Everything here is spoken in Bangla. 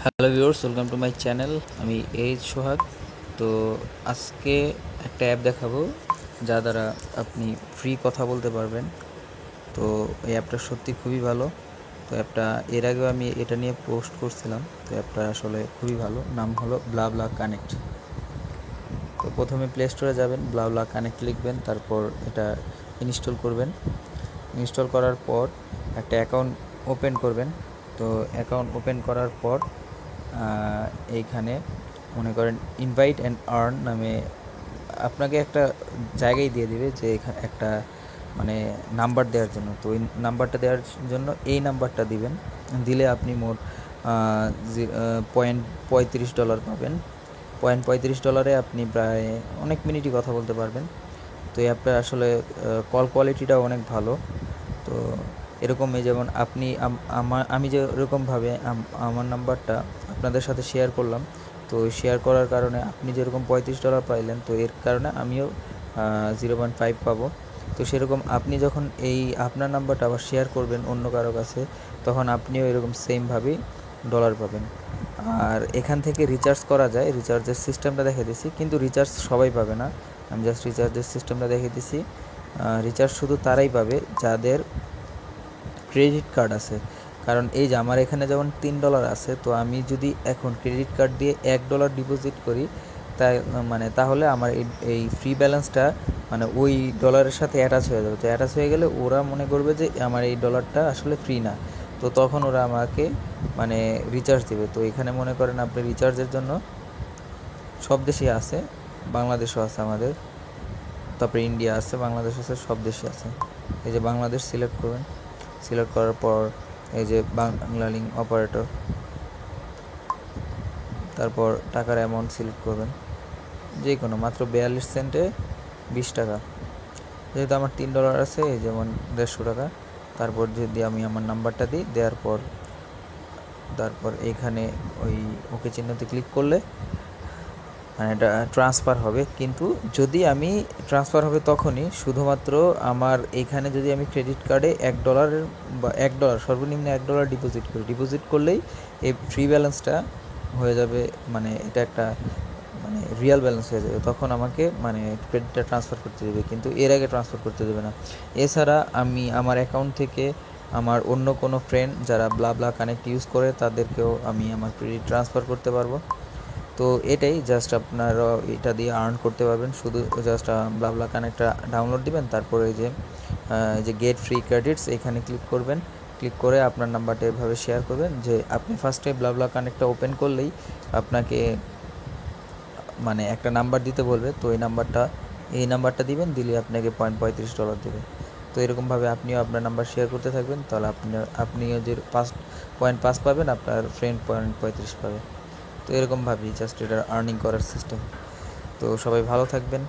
Hello viewers, welcome to my channel. আমি সোহাগ। তো আজকে একটা অ্যাপ দেখাবো যা দ্বারা আপনি ফ্রি কথা বলতে পারবেন। তো এই অ্যাপটা সত্যি খুবই ভালো। তো অ্যাপটা এর আগেও আমি এটা নিয়ে পোস্ট করছিলাম। তো অ্যাপটা আসলে খুবই ভালো। নাম হলো ব্লাবলা কানেক্ট। তো প্রথমে প্লে স্টোরে যাবেন, ব্লাবলা কানেক্ট লিখবেন, তারপর এটা ইনস্টল করবেন। ইনস্টল করার পর একটা অ্যাকাউন্ট ওপেন করবেন। তো অ্যাকাউন্ট ওপেন করার পর এইখানে মনে করেন ইনভাইট অ্যান্ড আর্ন নামে আপনাকে একটা জায়গায় দিয়ে দিবে যে এখানে একটা মানে নাম্বার দেওয়ার জন্য। তো ওই নাম্বারটা দেওয়ার জন্য এই নাম্বারটা দিবেন। দিলে আপনি মোট $0.35 পাবেন। $0.35 আপনি প্রায় অনেক মিনিটই কথা বলতে পারবেন। তো এই অ্যাপটা আসলে কল কোয়ালিটিটাও অনেক ভালো। তো এরকম যেমন আপনি আমি যে এরকমভাবে আমার নাম্বারটা আপনাদের সাথে শেয়ার করলাম। তো শেয়ার করার কারণে আপনি যেরকম $35 পাইলেন, তো এর কারণে আমিও 0.5 পাবো। তো সেরকম আপনি যখন এই আপনার নাম্বারটা আবার শেয়ার করবেন অন্য কারো কাছে, তখন আপনিও এরকম সেমভাবেই ডলার পাবেন। আর এখান থেকে রিচার্জ করা যায়, রিচার্জের সিস্টেমটা দেখে দিছি, কিন্তু রিচার্জ সবাই পাবে না। আমি জাস্ট রিচার্জের সিস্টেমটা দেখে দিছি। রিচার্জ শুধু তারাই পাবে যাদের ক্রেডিট কার্ড আছে। কারণ এই যে আমার এখানে যেমন $3 আছে, তো আমি যদি এখন ক্রেডিট কার্ড দিয়ে $1 ডিপোজিট করি, তাই তাহলে আমার এই ফ্রি ব্যালেন্সটা ওই ডলারের সাথে অ্যাটাচ হয়ে যাবে। তো অ্যাটাচ হয়ে গেলে ওরা মনে করবে যে আমার এই ডলারটা আসলে ফ্রি না। তো তখন ওরা আমাকে রিচার্জ দেবে। তো এখানে মনে করেন আপনি রিচার্জের জন্য সব দেশেই আছে, বাংলাদেশও আছে আমাদের, তারপরে ইন্ডিয়া আছে, বাংলাদেশ আছে, সব দেশে আছে। এই যে বাংলাদেশ সিলেক্ট করবেন। সিলেক্ট করার পর এই যে বাংলা লিঙ্ক অপারেটর, তারপর টাকার অ্যামাউন্ট সিলেক্ট করবেন যে কোনো, মাত্র 42 সেন্টে 20 টাকা। যেহেতু আমার $3 আছে, এই যেমন 150 টাকা। তারপর যদি আমি আমার নাম্বারটা দিই, দেওয়ার পর তারপর এইখানে ওই ওকে চিহ্নতে ক্লিক করলে এটা ট্রান্সফার হবে। কিন্তু যদি আমি ট্রান্সফার হবে তখনই শুধুমাত্র আমার এইখানে যদি আমি ক্রেডিট কার্ডে $1 বা $1 সর্বনিম্ন $1 ডিপোজিট করলেই এই ফ্রি ব্যালেন্সটা হয়ে যাবে। এটা একটা রিয়েল ব্যালেন্স হয়ে যাবে। তখন আমাকে ক্রেডিটটা ট্রান্সফার করতে দেবে, কিন্তু এর আগে ট্রান্সফার করতে দেবে না। এছাড়া আমি আমার অ্যাকাউন্ট থেকে আমার অন্য কোনো ফ্রেন্ড যারা ব্লাবলা কানেক্ট ইউজ করে তাদেরকেও আমি আমার ক্রেডিট ট্রান্সফার করতে পারবো। তো এটাই জাস্ট আপনারা এটা দিয়ে আর্ন করতে পারবেন। শুধু জাস্ট ব্লাবলা কানেক্টটা ডাউনলোড দিবেন, তারপরে যে গেট ফ্রি ক্রেডিটস এখানে ক্লিক করবেন। ক্লিক করে আপনার নাম্বারটা এভাবে শেয়ার করবেন যে আপনি ফার্স্টে ব্লাবলা কানেক্টটা ওপেন করলেই আপনাকে একটা নাম্বার দিতে বলবে। তো এই নাম্বারটা দিবেন, দিলে আপনাকে $0.35 দেবে। তো এরকমভাবে আপনিও আপনার নাম্বার শেয়ার করতে থাকবেন, তাহলে আপনিও যে 5.5 পাবেন, আপনার ফ্রেন্ড 0.35 পাবে। তো এরকমভাবেই জাস্ট এটা আর্নিং করার সিস্টেম। তো সবাই ভালো থাকবেন।